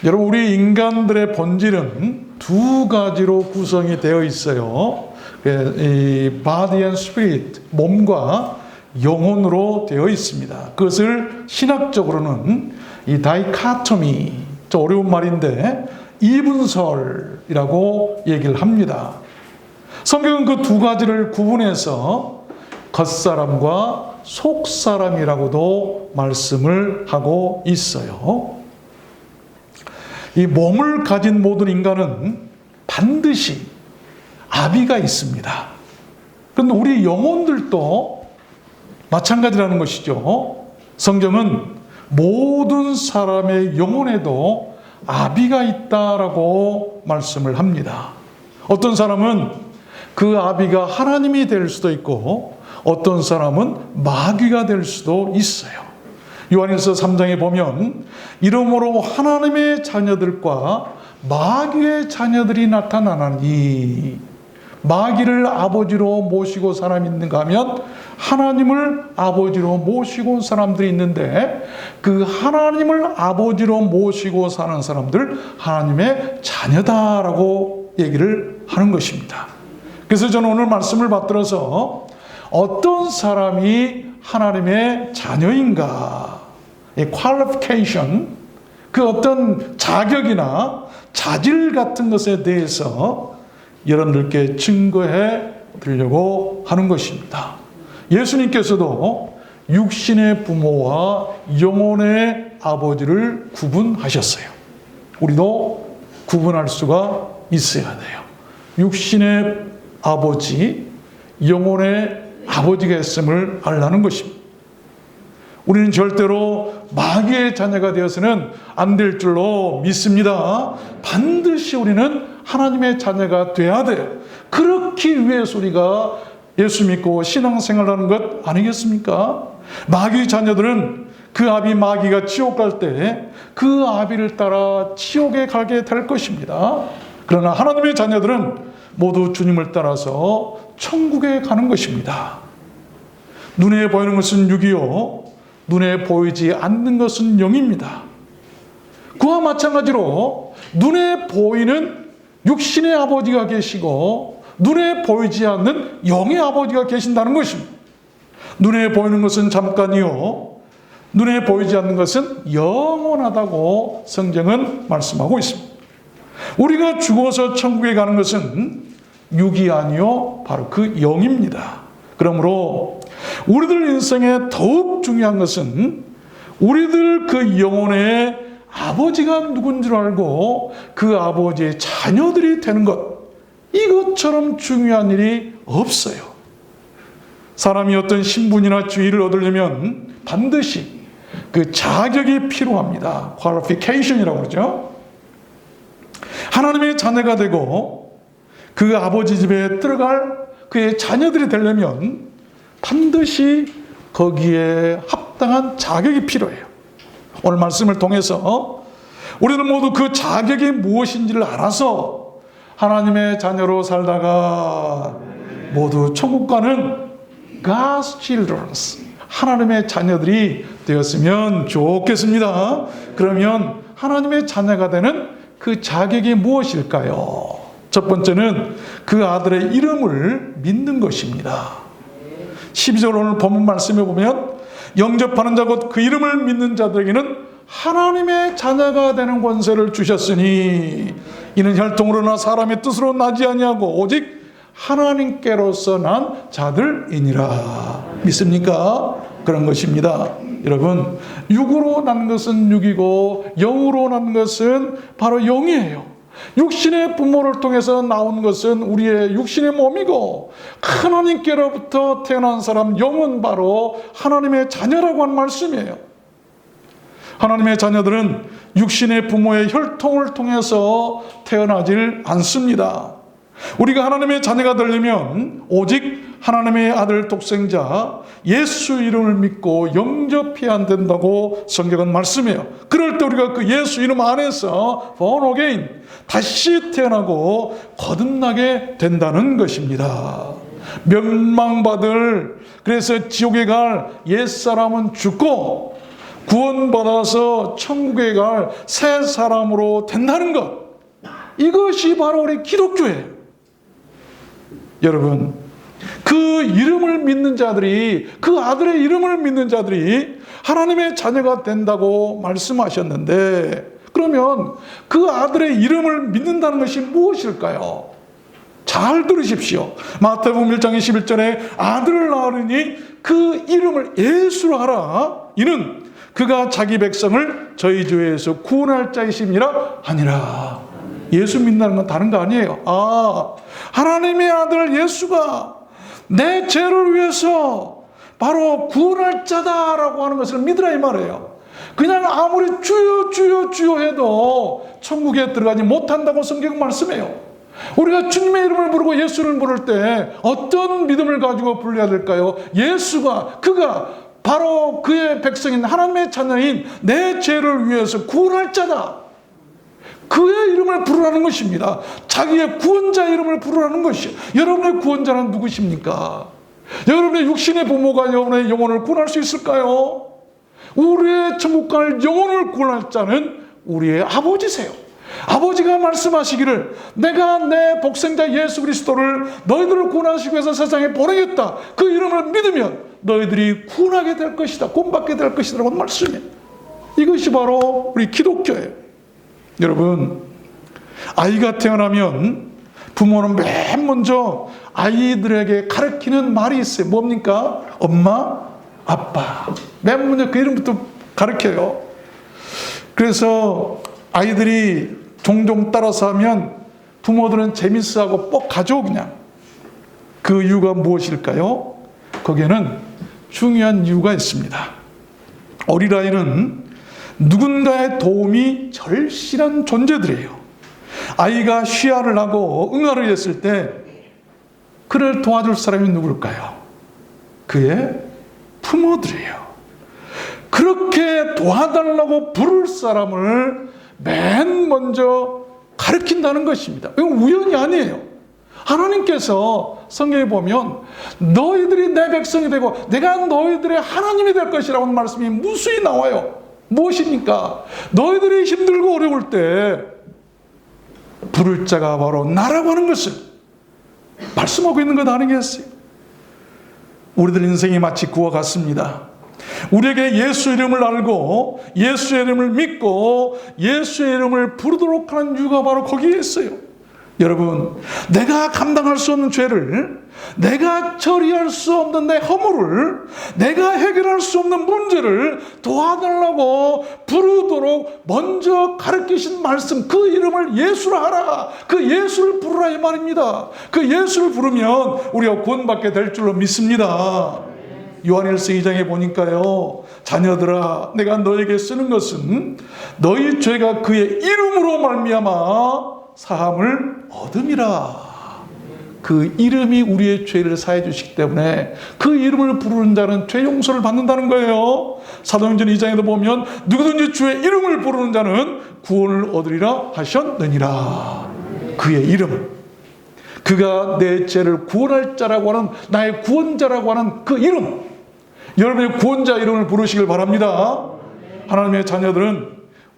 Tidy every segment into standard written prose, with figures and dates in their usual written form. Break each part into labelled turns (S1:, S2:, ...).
S1: 여러분, 우리 인간들의 본질은 두 가지로 구성이 되어 있어요. 이 body and spirit, 몸과 영혼으로 되어 있습니다. 그것을 신학적으로는 이 다이카토미, 좀 어려운 말인데 이분설이라고 얘기를 합니다. 성경은 그 두 가지를 구분해서 겉사람과 속사람이라고도 말씀을 하고 있어요. 이 몸을 가진 모든 인간은 반드시 아비가 있습니다. 그런데 우리 영혼들도 마찬가지라는 것이죠. 성경은 모든 사람의 영혼에도 아비가 있다라고 말씀을 합니다. 어떤 사람은 그 아비가 하나님이 될 수도 있고 어떤 사람은 마귀가 될 수도 있어요. 요한일서 3장에 보면 이러므로 하나님의 자녀들과 마귀의 자녀들이 나타나나니, 마귀를 아버지로 모시고 사람이 있는가 하면 하나님을 아버지로 모시고 온 사람들이 있는데, 그 하나님을 아버지로 모시고 사는 사람들 하나님의 자녀다라고 얘기를 하는 것입니다. 그래서 저는 오늘 말씀을 받들어서 어떤 사람이 하나님의 자녀인가, 이 qualification, 그 어떤 자격이나 자질 같은 것에 대해서 여러분들께 증거해 드리려고 하는 것입니다. 예수님께서도 육신의 부모와 영혼의 아버지를 구분하셨어요. 우리도 구분할 수가 있어야 돼요. 육신의 아버지, 영혼의 아버지가 있음을 알라는 것입니다. 우리는 절대로 마귀의 자녀가 되어서는 안 될 줄로 믿습니다. 반드시 우리는 하나님의 자녀가 돼야 돼요. 그렇기 위해서 우리가 예수 믿고 신앙생활하는 것 아니겠습니까? 마귀의 자녀들은 그 아비 마귀가 지옥 갈 때 그 아비를 따라 지옥에 가게 될 것입니다. 그러나 하나님의 자녀들은 모두 주님을 따라서 천국에 가는 것입니다. 눈에 보이는 것은 육이요, 눈에 보이지 않는 것은 영입니다. 그와 마찬가지로 눈에 보이는 육신의 아버지가 계시고 눈에 보이지 않는 영의 아버지가 계신다는 것입니다. 눈에 보이는 것은 잠깐이요, 눈에 보이지 않는 것은 영원하다고 성경은 말씀하고 있습니다. 우리가 죽어서 천국에 가는 것은 육이 아니요, 바로 그 영입니다. 그러므로 우리들 인생에 더욱 중요한 것은 우리들 그 영혼의 아버지가 누군 줄 알고 그 아버지의 자녀들이 되는 것, 이것처럼 중요한 일이 없어요. 사람이 어떤 신분이나 지위를 얻으려면 반드시 그 자격이 필요합니다. qualification이라고 그러죠. 하나님의 자녀가 되고 그 아버지 집에 들어갈 그의 자녀들이 되려면 반드시 거기에 합당한 자격이 필요해요. 오늘 말씀을 통해서 우리는 모두 그 자격이 무엇인지를 알아서 하나님의 자녀로 살다가 모두 천국 가는 God's children, 하나님의 자녀들이 되었으면 좋겠습니다. 그러면 하나님의 자녀가 되는 그 자격이 무엇일까요? 첫 번째는 그 아들의 이름을 믿는 것입니다. 12절 오늘 본문 말씀에 보면 영접하는 자 곧 그 이름을 믿는 자들에게는 하나님의 자녀가 되는 권세를 주셨으니 이는 혈통으로나 사람의 뜻으로 나지 아니하고 오직 하나님께로서 난 자들이니라. 믿습니까? 그런 것입니다. 여러분, 육으로 난 것은 육이고 영으로 난 것은 바로 영이에요. 육신의 부모를 통해서 나온 것은 우리의 육신의 몸이고 하나님께로부터 태어난 사람 영은 바로 하나님의 자녀라고 한 말씀이에요. 하나님의 자녀들은 육신의 부모의 혈통을 통해서 태어나질 않습니다. 우리가 하나님의 자녀가 되려면 오직 하나님의 아들 독생자 예수 이름을 믿고 영접해야 안 된다고 성경은 말씀해요. 그럴 때 우리가 그 예수 이름 안에서 born again, 다시 태어나고 거듭나게 된다는 것입니다. 멸망받을, 그래서 지옥에 갈 옛사람은 죽고 구원받아서 천국에 갈 새 사람으로 된다는 것, 이것이 바로 우리 기독교예요. 여러분, 그 이름을 믿는 자들이, 그 아들의 이름을 믿는 자들이 하나님의 자녀가 된다고 말씀하셨는데, 그러면 그 아들의 이름을 믿는다는 것이 무엇일까요? 잘 들으십시오. 마태복음 1장 21절에 아들을 낳으니 그 이름을 예수로 하라. 이는 그가 자기 백성을 저희 죄에서 구원할 자이심이라 하니라. 예수 믿는다는 건 다른 거 아니에요. 하나님의 아들 예수가 내 죄를 위해서 바로 구원할 자다라고 하는 것을 믿으라 이 말이에요. 그냥 아무리 주여 주여 주여 해도 천국에 들어가지 못한다고 성경 말씀해요. 우리가 주님의 이름을 부르고 예수를 부를 때 어떤 믿음을 가지고 불러야 될까요? 예수가, 그가 바로 그의 백성인 하나님의 자녀인 내 죄를 위해서 구원할 자다. 그의 이름을 부르라는 것입니다. 자기의 구원자 이름을 부르라는 것이에요. 여러분의 구원자는 누구십니까? 여러분의 육신의 부모가 여러분의 영혼을 구원할 수 있을까요? 우리의 천국 갈 영혼을 구원할 자는 우리의 아버지세요. 아버지가 말씀하시기를 내가 내 독생자 예수 그리스도를 너희들을 구원하시기 위해서 세상에 보내겠다. 그 이름을 믿으면 너희들이 구원하게 될 것이다. 구원받게 될 것이다. 라고 말씀해요. 이것이 바로 우리 기독교예요. 여러분, 아이가 태어나면 부모는 맨 먼저 아이들에게 가르치는 말이 있어요. 뭡니까? 엄마, 아빠. 맨 먼저 그 이름부터 가르쳐요. 그래서 아이들이 종종 따라서 하면 부모들은 재밌어하고 뻑 가죠, 그냥. 그 이유가 무엇일까요? 거기에는 중요한 이유가 있습니다. 어린아이는 누군가의 도움이 절실한 존재들이에요. 아이가 쉬야를 하고 응아를 했을 때 그를 도와줄 사람이 누굴까요? 그의 부모들이에요. 그렇게 도와달라고 부를 사람을 맨 먼저 가르친다는 것입니다. 이건 우연이 아니에요. 하나님께서 성경에 보면 너희들이 내 백성이 되고 내가 너희들의 하나님이 될 것이라고 하는 말씀이 무수히 나와요. 무엇입니까? 너희들이 힘들고 어려울 때 부를 자가 바로 나라고 하는 것을 말씀하고 있는 것 아니겠어요? 우리들 인생이 마치 그와 같습니다. 우리에게 예수 이름을 알고 예수의 이름을 믿고 예수의 이름을 부르도록 하는 이유가 바로 거기에 있어요. 여러분, 내가 감당할 수 없는 죄를, 내가 처리할 수 없는 내 허물을, 내가 해결할 수 없는 문제를 도와달라고 부르도록 먼저 가르치신 말씀, 그 이름을 예수라 하라. 그 예수를 부르라 이 말입니다. 그 예수를 부르면 우리가 구원받게 될 줄로 믿습니다. 요한일서 2장에 보니까요, 자녀들아 내가 너에게 쓰는 것은 너희 죄가 그의 이름으로 말미암아 사함을 얻음이라. 그 이름이 우리의 죄를 사해 주시기 때문에 그 이름을 부르는 자는 죄 용서를 받는다는 거예요. 사도행전 2장에도 보면 누구든지 주의 이름을 부르는 자는 구원을 얻으리라 하셨느니라. 그의 이름, 그가 내 죄를 구원할 자라고 하는, 나의 구원자라고 하는 그 이름, 여러분의 구원자 이름을 부르시길 바랍니다. 하나님의 자녀들은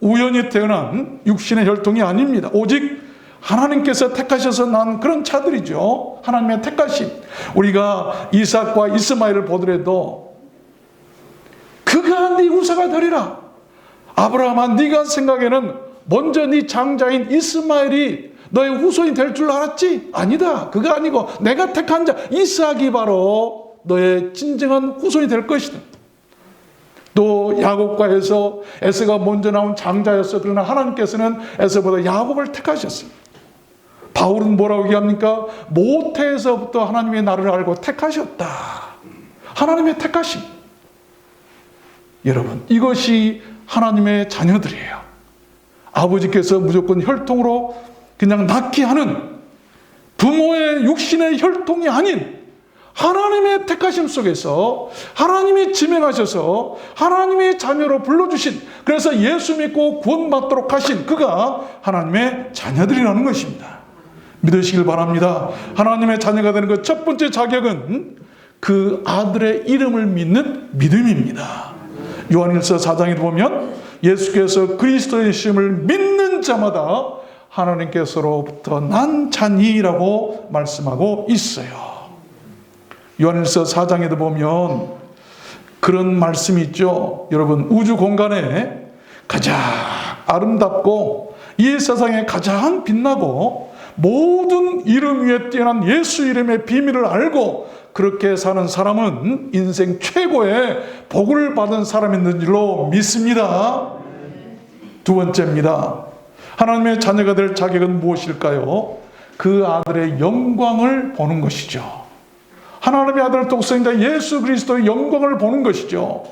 S1: 우연히 태어난 육신의 혈통이 아닙니다. 오직 하나님께서 택하셔서 난 그런 차들이죠. 하나님의 택하심. 우리가 이삭과 이스마엘을 보더라도 그가 네 후사가 되리라. 아브라함아, 네가 생각에는 먼저 네 장자인 이스마엘이 너의 후손이 될 줄 알았지? 아니다. 그가 아니고 내가 택한 자 이삭이 바로 너의 진정한 후손이 될 것이다. 또 야곱과 에서가 먼저 나온 장자였어. 그러나 하나님께서는 에서보다 야곱을 택하셨어요. 바울은 뭐라고 얘기합니까? 모태에서부터 하나님의 나를 알고 택하셨다. 하나님의 택하심. 여러분, 이것이 하나님의 자녀들이에요. 아버지께서 무조건 혈통으로 그냥 낳게 하는 부모의 육신의 혈통이 아닌 하나님의 택하심 속에서 하나님이 지명하셔서 하나님의 자녀로 불러주신, 그래서 예수 믿고 구원받도록 하신 그가 하나님의 자녀들이라는 것입니다. 믿으시길 바랍니다. 하나님의 자녀가 되는 그 첫 번째 자격은 그 아들의 이름을 믿는 믿음입니다. 요한일서 4장에 보면 예수께서 그리스도의 심을 믿는 자마다 하나님께서로부터 난 자니라고 말씀하고 있어요. 요한일서 4장에도 보면 그런 말씀이 있죠. 여러분, 우주 공간에 가장 아름답고 이 세상에 가장 빛나고 모든 이름 위에 뛰어난 예수 이름의 비밀을 알고 그렇게 사는 사람은 인생 최고의 복을 받은 사람인 줄로 믿습니다. 두 번째입니다. 하나님의 자녀가 될 자격은 무엇일까요? 그 아들의 영광을 보는 것이죠. 하나님의 아들 독생자 예수 그리스도의 영광을 보는 것이죠.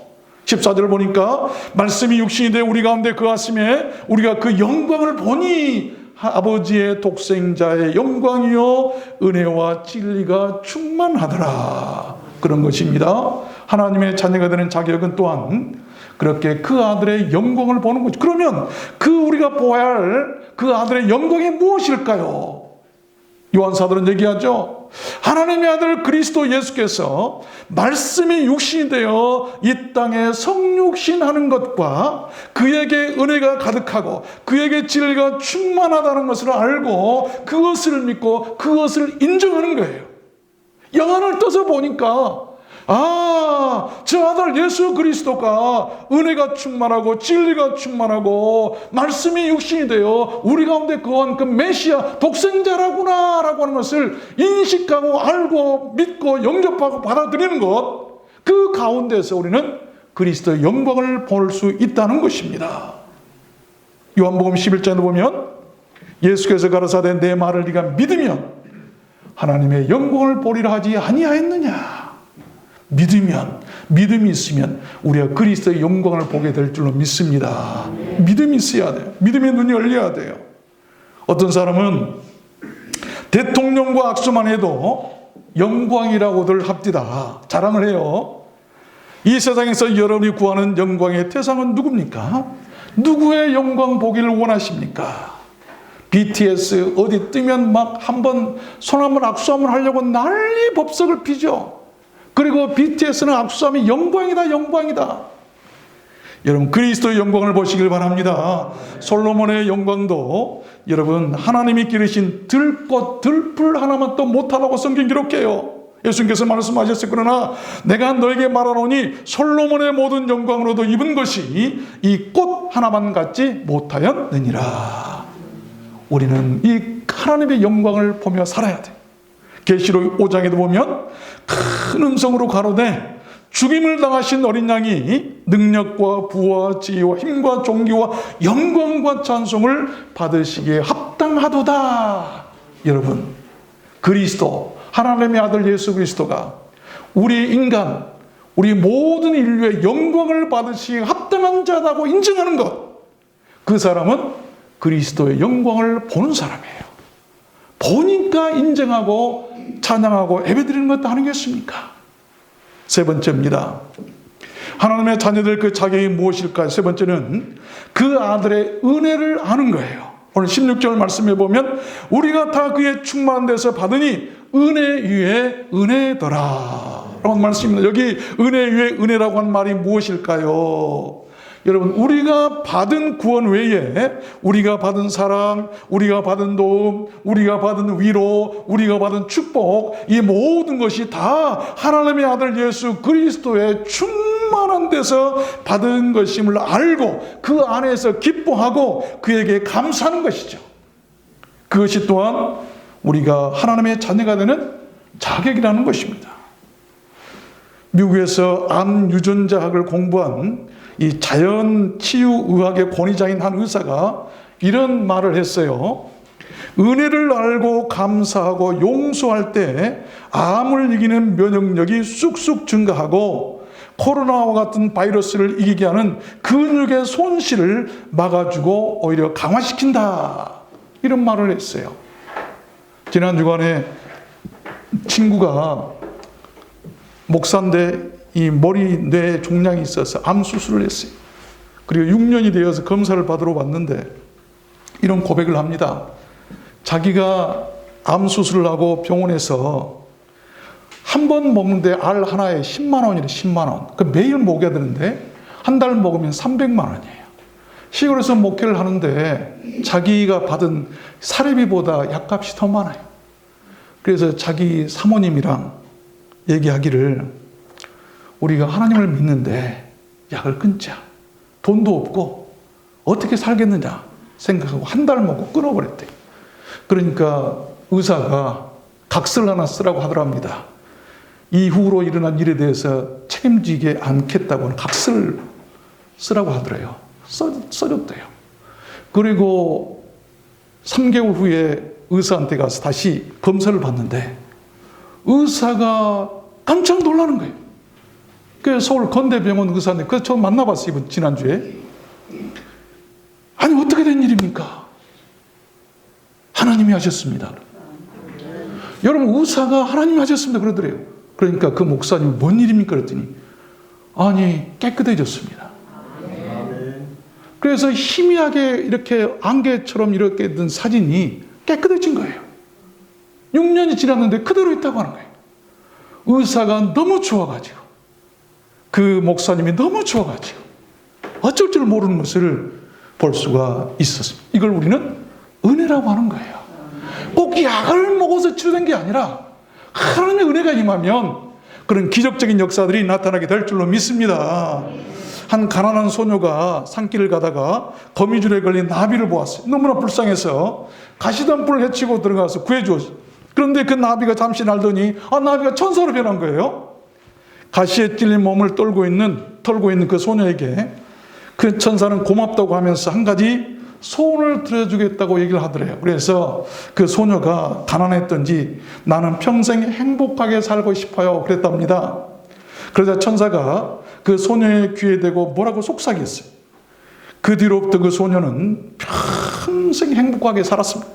S1: 14절 보니까 말씀이 육신이 되어 우리 가운데 거하심에 우리가 그 영광을 보니 아버지의 독생자의 영광이요 은혜와 진리가 충만하더라. 그런 것입니다. 하나님의 자녀가 되는 자격은 또한 그렇게 그 아들의 영광을 보는 거죠. 그러면 우리가 보아야 할 그 아들의 영광이 무엇일까요? 요한사도는 얘기하죠. 하나님의 아들 그리스도 예수께서 말씀이 육신이 되어 이 땅에 성육신하는 것과 그에게 은혜가 가득하고 그에게 진리가 충만하다는 것을 알고 그것을 믿고 그것을 인정하는 거예요. 영안을 떠서 보니까 저 아들 예수 그리스도가 은혜가 충만하고 진리가 충만하고 말씀이 육신이 되어 우리 가운데 거한 그 메시아 독생자라구나 라고 하는 것을 인식하고 알고 믿고 영접하고 받아들이는 것, 그 가운데서 우리는 그리스도의 영광을 볼 수 있다는 것입니다. 요한복음 11장에 보면 예수께서 가라사대 내 말을 네가 믿으면 하나님의 영광을 보리라 하지 아니하였느냐. 믿음이 있으면 우리가 그리스도의 영광을 보게 될 줄로 믿습니다. 믿음이 있어야 돼요. 믿음의 눈이 열려야 돼요. 어떤 사람은 대통령과 악수만 해도 영광이라고들 합디다. 자랑을 해요. 이 세상에서 여러분이 구하는 영광의 대상은 누굽니까? 누구의 영광 보기를 원하십니까? BTS 어디 뜨면 막 손 한번 악수 한번 하려고 난리 법석을 피죠. 그리고 BTS는 악수하면 영광이다, 영광이다. 여러분, 그리스도의 영광을 보시길 바랍니다. 솔로몬의 영광도 여러분 하나님이 기르신 들꽃, 들풀 하나만 또 못하다고 성경 기록해요. 예수님께서 말씀하셨어요. 그러나 내가 너에게 말하노니 솔로몬의 모든 영광으로도 입은 것이 이 꽃 하나만 갖지 못하였느니라. 우리는 이 하나님의 영광을 보며 살아야 돼. 계시록 5장에도 보면 큰 음성으로 가로되 죽임을 당하신 어린 양이 능력과 부와 지혜와 힘과 존귀와 영광과 찬송을 받으시기에 합당하도다. 여러분, 그리스도 하나님의 아들 예수 그리스도가 우리 인간, 우리 모든 인류의 영광을 받으시기에 합당한 자라고 인정하는 것, 그 사람은 그리스도의 영광을 보는 사람이에요. 보니까 인정하고 찬양하고 예배드리는 것도 아니겠습니까? 세 번째입니다. 하나님의 자녀들 그 자격이 무엇일까요? 세 번째는 그 아들의 은혜를 아는 거예요. 오늘 16절 말씀해 보면 우리가 다 그의 충만한 데서 받으니 은혜 위에 은혜더라 라고 말씀입니다. 여기 은혜 위에 은혜라고 한 말이 무엇일까요? 여러분, 우리가 받은 구원 외에 우리가 받은 사랑, 우리가 받은 도움, 우리가 받은 위로, 우리가 받은 축복, 이 모든 것이 다 하나님의 아들 예수 그리스도의 충만한 데서 받은 것임을 알고 그 안에서 기뻐하고 그에게 감사하는 것이죠. 그것이 또한 우리가 하나님의 자녀가 되는 자격이라는 것입니다. 미국에서 암 유전자학을 공부한 이 자연치유의학의 권위자인 한 의사가 이런 말을 했어요. 은혜를 알고 감사하고 용서할 때 암을 이기는 면역력이 쑥쑥 증가하고 코로나와 같은 바이러스를 이기게 하는 근육의 손실을 막아주고 오히려 강화시킨다. 이런 말을 했어요. 지난 주간에 친구가 목사인데 이 머리 뇌 종양이 있어서 암 수술을 했어요. 그리고 6년이 되어서 검사를 받으러 왔는데 이런 고백을 합니다. 자기가 암 수술을 하고 병원에서 한 번 먹는데 알 하나에 10만 원이래. 10만 원. 그 매일 먹여야 되는데 한 달 먹으면 300만 원이에요. 시골에서 목회를 하는데 자기가 받은 사례비보다 약값이 더 많아요. 그래서 자기 사모님이랑 얘기하기를, 우리가 하나님을 믿는데 약을 끊자. 돈도 없고 어떻게 살겠느냐 생각하고 한 달 먹고 끊어버렸대요. 그러니까 의사가 각서를 하나 쓰라고 하더랍니다. 이후로 일어난 일에 대해서 책임지게 않겠다고는 각서를 쓰라고 하더래요. 써줬대요. 그리고 3개월 후에 의사한테 가서 다시 검사를 받는데 의사가 깜짝 놀라는 거예요. 그 서울 건대병원 의사인데, 그래서 저 만나봤어요, 이번 지난주에. 아니, 어떻게 된 일입니까? 하나님이 하셨습니다. 여러분, 의사가 하나님이 하셨습니다 그러더래요. 그러니까 그 목사님이 뭔 일입니까 그랬더니, 아니, 깨끗해졌습니다. 그래서 희미하게 이렇게 안개처럼 이렇게 든 사진이 깨끗해진 거예요. 6년이 지났는데 그대로 있다고 하는 거예요. 의사가 너무 좋아가지고, 그 목사님이 너무 좋아가지고 어쩔 줄 모르는 것을 볼 수가 있었습니다. 이걸 우리는 은혜라고 하는 거예요. 꼭 약을 먹어서 치료된 게 아니라 하나님의 은혜가 임하면 그런 기적적인 역사들이 나타나게 될 줄로 믿습니다. 한 가난한 소녀가 산길을 가다가 거미줄에 걸린 나비를 보았어요. 너무나 불쌍해서 가시던 뿔을 헤치고 들어가서 구해주었어요. 그런데 그 나비가 잠시 날더니 나비가 천사로 변한 거예요. 가시에 찔린 몸을 털고 있는 그 소녀에게 그 천사는 고맙다고 하면서 한 가지 소원을 들어주겠다고 얘기를 하더래요. 그래서 그 소녀가 가난했던지 나는 평생 행복하게 살고 싶어요 그랬답니다. 그러자 천사가 그 소녀의 귀에 대고 뭐라고 속삭였어요. 그 뒤로부터 그 소녀는 평생 행복하게 살았습니다.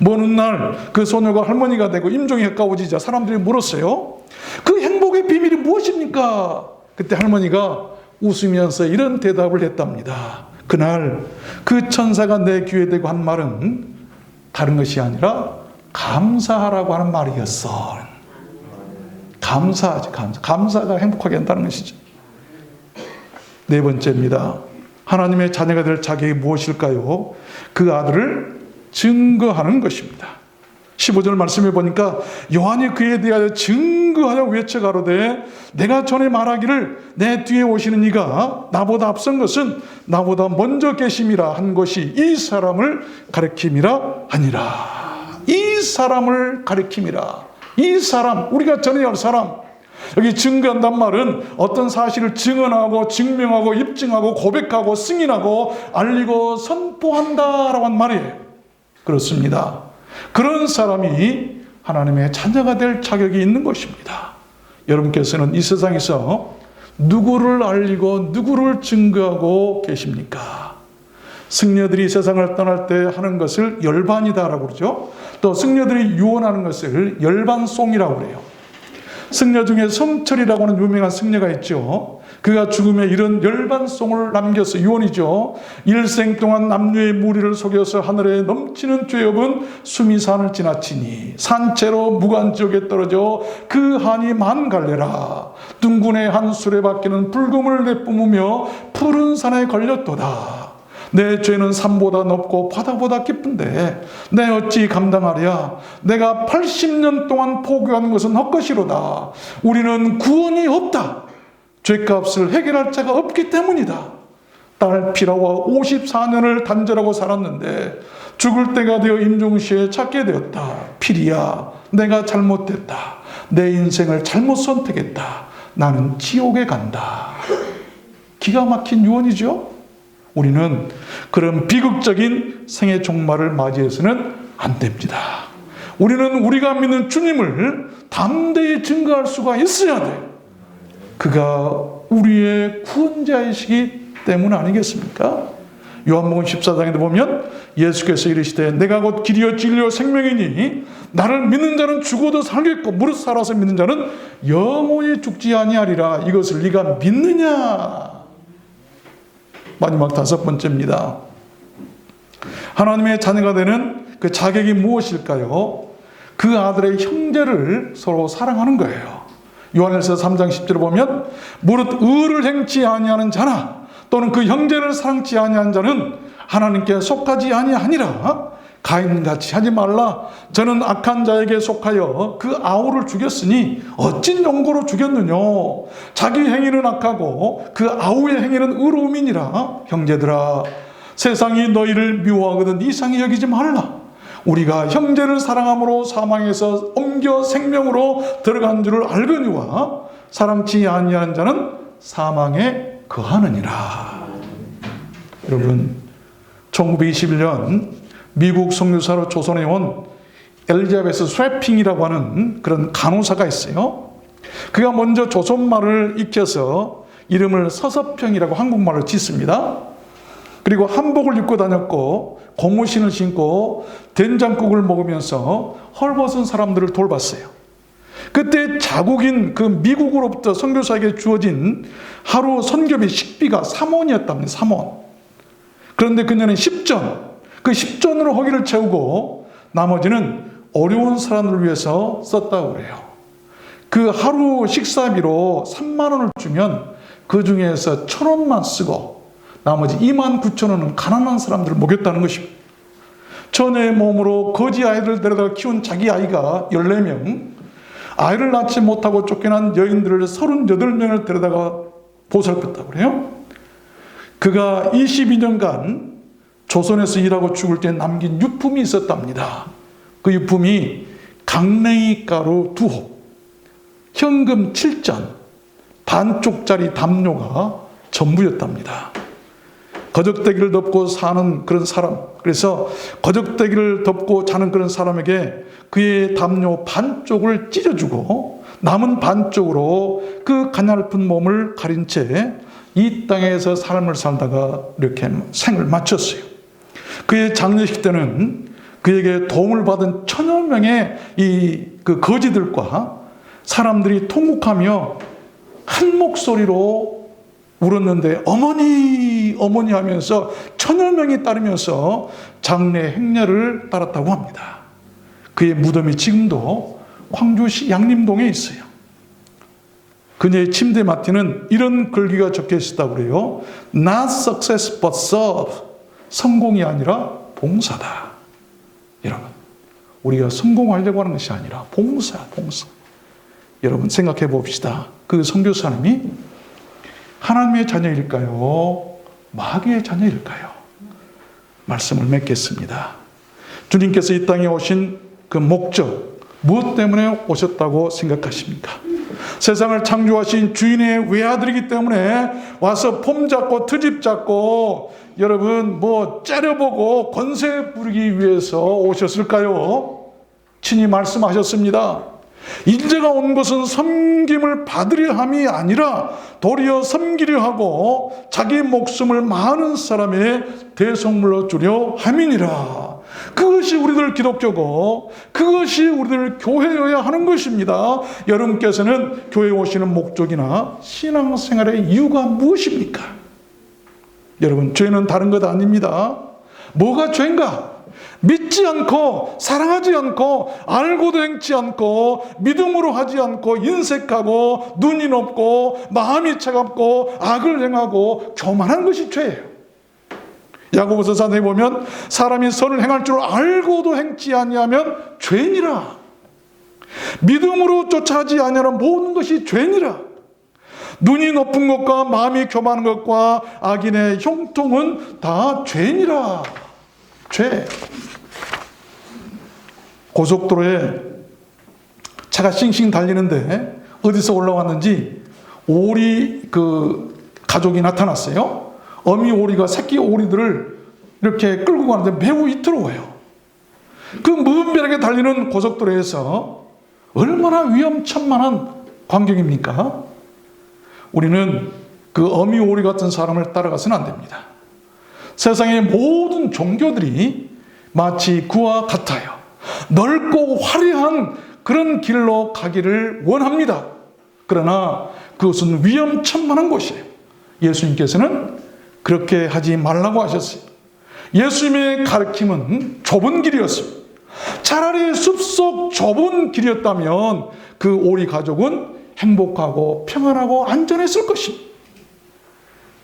S1: 먼 훗날 그 소녀가 할머니가 되고 임종이 가까워지자 사람들이 물었어요. 그 행복의 비밀이 무엇입니까? 그때 할머니가 웃으면서 이런 대답을 했답니다. 그날 그 천사가 내 귀에 대고 한 말은 다른 것이 아니라 감사하라고 하는 말이었어. 감사하지, 감사가 행복하게 한다는 것이죠. 네 번째입니다. 하나님의 자녀가 될 자격이 무엇일까요? 그 아들을 증거하는 것입니다. 15절 말씀해 보니까 요한이 그에 대하여 증거하여 외쳐가로되 내가 전에 말하기를 내 뒤에 오시는 이가 나보다 앞선 것은 나보다 먼저 계심이라 한 것이 이 사람을 가리킴이라 하니라. 이 사람을 가리킴이라. 이 사람, 우리가 전해야 할 사람. 여기 증거한단 말은 어떤 사실을 증언하고 증명하고 입증하고 고백하고 승인하고 알리고 선포한다라고 한 말이에요. 그렇습니다. 그런 사람이 하나님의 자녀가 될 자격이 있는 것입니다. 여러분께서는 이 세상에서 누구를 알리고 누구를 증거하고 계십니까? 승려들이 세상을 떠날 때 하는 것을 열반이다라고 그러죠. 또 승려들이 유언하는 것을 열반송이라고 그래요. 승려 중에 성철이라고 하는 유명한 승려가 있죠. 그가 죽음에 이런 열반송을 남겨서 유언이죠. 일생 동안 남녀의 무리를 속여서 하늘에 넘치는 죄업은 수미산을 지나치니 산채로 무간지옥에 떨어져 그 한이 만갈래라. 둥근의 한 수레바퀴는 불금을 내뿜으며 푸른 산에 걸렸도다. 내 죄는 산보다 높고 바다보다 깊은데 내 어찌 감당하랴. 내가 80년 동안 포교한 것은 헛것이로다. 우리는 구원이 없다. 죄값을 해결할 자가 없기 때문이다. 딸 피라와 54년을 단절하고 살았는데 죽을 때가 되어 임종시에 찾게 되었다. 피리야, 내가 잘못됐다. 내 인생을 잘못 선택했다. 나는 지옥에 간다. 기가 막힌 유언이죠. 우리는 그런 비극적인 생의 종말을 맞이해서는 안 됩니다. 우리는 우리가 믿는 주님을 담대히 증거할 수가 있어야 돼요. 그가 우리의 구원자이시기 때문 아니겠습니까? 요한복음 14장에도 보면 예수께서 이르시되 내가 곧 길이요 진리요 생명이니 나를 믿는 자는 죽어도 살겠고 무릇 살아서 믿는 자는 영원히 죽지 아니하리라. 이것을 네가 믿느냐? 마지막 다섯 번째입니다. 하나님의 자녀가 되는 그 자격이 무엇일까요? 그 아들의 형제를 서로 사랑하는 거예요. 요한일서 3장 10절에 보면 무릇 의를 행치 아니하는 자나 또는 그 형제를 사랑치 아니하는 자는 하나님께 속하지 아니하니라. 가인같이 하지 말라. 저는 악한 자에게 속하여 그 아우를 죽였으니 어찐 용고로 죽였느냐. 자기 행위는 악하고 그 아우의 행위는 의로움이니라. 형제들아, 세상이 너희를 미워하거든 이상히 여기지 말라. 우리가 형제를 사랑함으로 사망에서 옮겨 생명으로 들어간 줄을 알거니와 사랑치 아니하는 자는 사망에 거하느니라. 여러분, 1921년 미국 선교사로 조선에 온 엘리자베스 스웨핑이라고 하는 그런 간호사가 있어요. 그가 먼저 조선말을 익혀서 이름을 서서평이라고 한국말로 짓습니다. 그리고 한복을 입고 다녔고 고무신을 신고 된장국을 먹으면서 헐벗은 사람들을 돌봤어요. 그때 자국인 그 미국으로부터 선교사에게 주어진 하루 선교비 식비가 3원이었답니다. 3원. 그런데 그녀는 10전, 그 10전으로 허기를 채우고 나머지는 어려운 사람들을 위해서 썼다고 그래요. 그 하루 식사비로 3만 원을 주면 그 중에서 1,000원만 쓰고 나머지 29,000원은 가난한 사람들을 먹였다는 것입니다. 천의 몸으로 거지 아이를 데려다 키운 자기 아이가 14명, 아이를 낳지 못하고 쫓겨난 여인들을 38명을 데려다가 보살폈다고 그래요. 그가 22년간 조선에서 일하고 죽을 때 남긴 유품이 있었답니다. 그 유품이 강냉이 가루 2홉, 현금 7전, 반쪽짜리 담요가 전부였답니다. 거적대기를 덮고 사는 그런 사람, 그래서 거적대기를 덮고 자는 그런 사람에게 그의 담요 반쪽을 찢어주고 남은 반쪽으로 그 가냘픈 몸을 가린 채 이 땅에서 삶을 살다가 이렇게 생을 마쳤어요. 그의 장례식 때는 그에게 도움을 받은 1,000여 명의 그 거지들과 사람들이 통곡하며 한 목소리로 울었는데 어머니 어머니 하면서 1,000여 명이 따르면서 장례 행렬을 따랐다고 합니다. 그의 무덤이 지금도 광주시 양림동에 있어요. 그녀의 침대 마티는 이런 글귀가 적혀 있었다고 그래요. Not success but serve. 성공이 아니라 봉사다. 여러분, 우리가 성공하려고 하는 것이 아니라 봉사. 여러분 생각해 봅시다. 그 선교사님이 하나님의 자녀일까요? 마귀의 자녀일까요? 말씀을 맺겠습니다. 주님께서 이 땅에 오신 그 목적, 무엇 때문에 오셨다고 생각하십니까? 세상을 창조하신 주인의 외아들이기 때문에 와서 폼 잡고 트집 잡고 여러분 째려보고 권세 부리기 위해서 오셨을까요? 친히 말씀하셨습니다. 인자가 온 것은 섬김을 받으려 함이 아니라 도리어 섬기려 하고 자기 목숨을 많은 사람의 대속물로 주려 함이니라. 그것이 우리들 기독교고 그것이 우리들 교회여야 하는 것입니다. 여러분께서는 교회에 오시는 목적이나 신앙생활의 이유가 무엇입니까? 여러분, 죄는 다른 것 아닙니다. 뭐가 죄인가? 믿지 않고 사랑하지 않고 알고도 행치 않고 믿음으로 하지 않고 인색하고 눈이 높고 마음이 차갑고 악을 행하고 교만한 것이 죄예요. 야고보서 4장에 보면 사람이 선을 행할 줄 알고도 행치 아니하면 죄니라. 믿음으로 쫓아하지 아니하는 모든 것이 죄니라. 눈이 높은 것과 마음이 교만한 것과 악인의 형통은 다 죄니라. 죄. 고속도로에 차가 싱싱 달리는데 어디서 올라왔는지 오리 그 가족이 나타났어요. 어미 오리가 새끼 오리들을 이렇게 끌고 가는데 매우 이태로워요. 그 무분별하게 달리는 고속도로에서 얼마나 위험천만한 광경입니까? 우리는 그 어미 오리 같은 사람을 따라가서는 안 됩니다. 세상의 모든 종교들이 마치 그와 같아요. 넓고 화려한 그런 길로 가기를 원합니다. 그러나 그것은 위험천만한 곳이에요. 예수님께서는 그렇게 하지 말라고 하셨어요. 예수님의 가르침은 좁은 길이었습니다. 차라리 숲속 좁은 길이었다면 그 오리 가족은 행복하고 평안하고 안전했을 것입니다.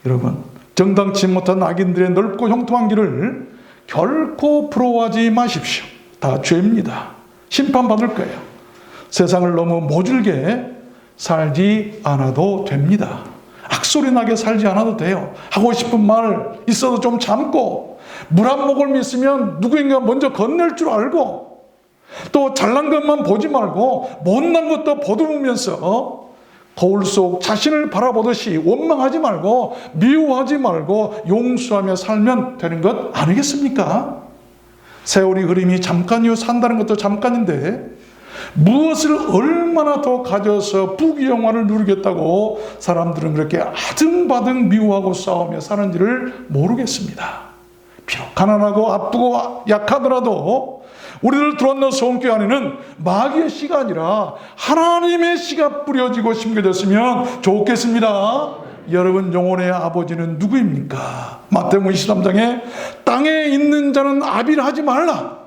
S1: 여러분, 정당치 못한 악인들의 넓고 형통한 길을 결코 부러워하지 마십시오. 다 죄입니다. 심판받을 거예요. 세상을 너무 모질게 살지 않아도 됩니다. 악소리 나게 살지 않아도 돼요. 하고 싶은 말 있어도 좀 참고, 물 한 모금 있으면 누구인가 먼저 건넬 줄 알고, 또 잘난 것만 보지 말고 못난 것도 보듬으면서 거울 속 자신을 바라보듯이 원망하지 말고 미워하지 말고 용서하며 살면 되는 것 아니겠습니까? 세월이 흐름이 잠깐이요, 산다는 것도 잠깐인데 무엇을 얼마나 더 가져서 부귀영화를 누리겠다고 사람들은 그렇게 아등바등 미워하고 싸우며 사는지를 모르겠습니다. 비록 가난하고 아프고 약하더라도 우리들 들어왔는 소원교회 안에는 마귀의 씨가 아니라 하나님의 씨가 뿌려지고 심겨졌으면 좋겠습니다. 여러분, 영혼의 아버지는 누구입니까? 마태복음 23장에 땅에 있는 자는 아비를 말라.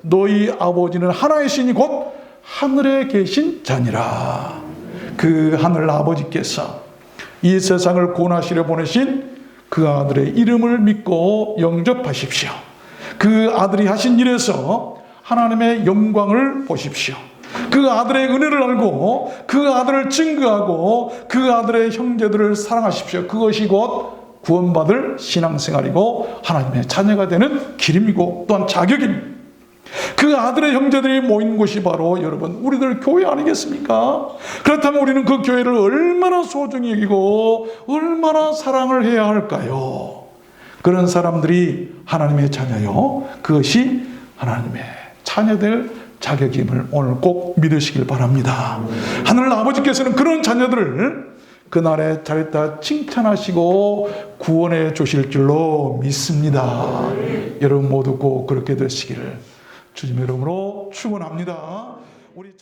S1: 너희 아버지는 하나의 신이 곧 하늘에 계신 자니라. 그 하늘 아버지께서 이 세상을 구원하시려 보내신 그 아들의 이름을 믿고 영접하십시오. 그 아들이 하신 일에서 하나님의 영광을 보십시오. 그 아들의 은혜를 알고 그 아들을 증거하고 그 아들의 형제들을 사랑하십시오. 그것이 곧 구원받을 신앙생활이고 하나님의 자녀가 되는 길임이고 또한 자격입니다. 그 아들의 형제들이 모인 곳이 바로 여러분 우리들 교회 아니겠습니까? 그렇다면 우리는 그 교회를 얼마나 소중히 여기고 얼마나 사랑을 해야 할까요? 그런 사람들이 하나님의 자녀요, 그것이 하나님의 자녀될 자격임을 오늘 꼭 믿으시길 바랍니다. 하늘 아버지께서는 그런 자녀들을 그날에 잘했다 칭찬하시고 구원해 주실 줄로 믿습니다. 여러분 모두 꼭 그렇게 되시기를 주님의 이름으로 축원합니다. 우리